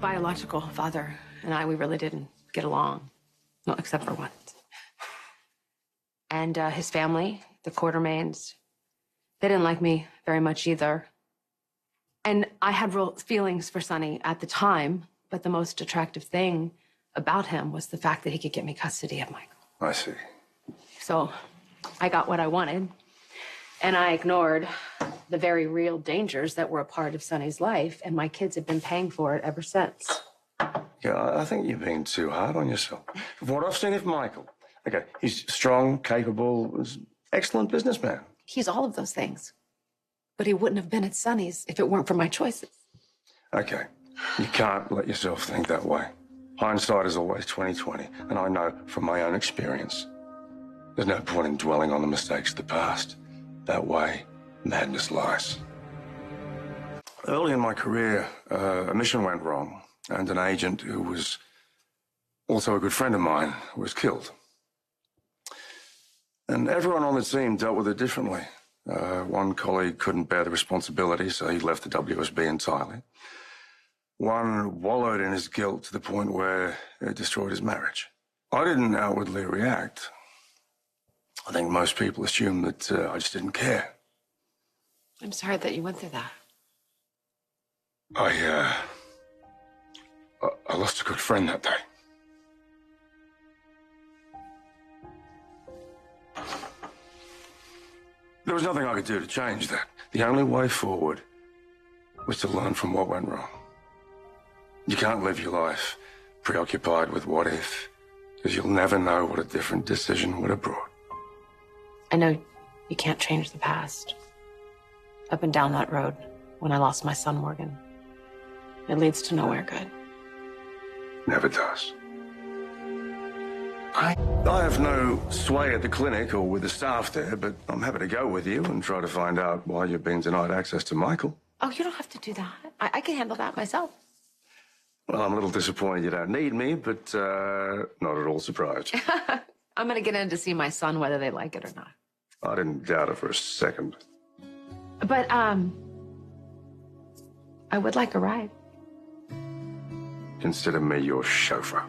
biological father and I, we really didn't get along. Well, except for once. And his family, the Quartermains, they didn't like me very much either. And I had real feelings for Sonny at the time, but the most attractive thing about him was the fact that he could get me custody of Michael. I see. So I got what I wanted, and I ignored the very real dangers that were a part of Sonny's life, and my kids have been paying for it ever since. Yeah, I think you're being too hard on yourself. From what I've seen of Michael, okay, he's strong, capable, was an excellent businessman. He's all of those things. But he wouldn't have been at Sonny's if it weren't for my choices. Okay, you can't let yourself think that way. Hindsight is always 20/20, and I know from my own experience, there's no point in dwelling on the mistakes of the past. That way, madness lies. Early in my career, a mission went wrong, and an agent who was also a good friend of mine was killed. And everyone on the team dealt with it differently. One colleague couldn't bear the responsibility, so he left the WSB entirely. One wallowed in his guilt to the point where it destroyed his marriage. I didn't outwardly react. I think most people assume that I just didn't care. I'm sorry that you went through that. I lost a good friend that day. There was nothing I could do to change that. The only way forward was to learn from what went wrong. You can't live your life preoccupied with what if, because you'll never know what a different decision would have brought. I know you can't change the past. I've been down that road when I lost my son, Morgan. It leads to nowhere good. Never does. I have no sway at the clinic or with the staff there, but I'm happy to go with you and try to find out why you're being denied access to Michael. Oh, you don't have to do that. I can handle that myself. Well, I'm a little disappointed you don't need me, but not at all surprised. I'm gonna get in to see my son whether they like it or not. I didn't doubt it for a second. But, I would like a ride. Consider me your chauffeur.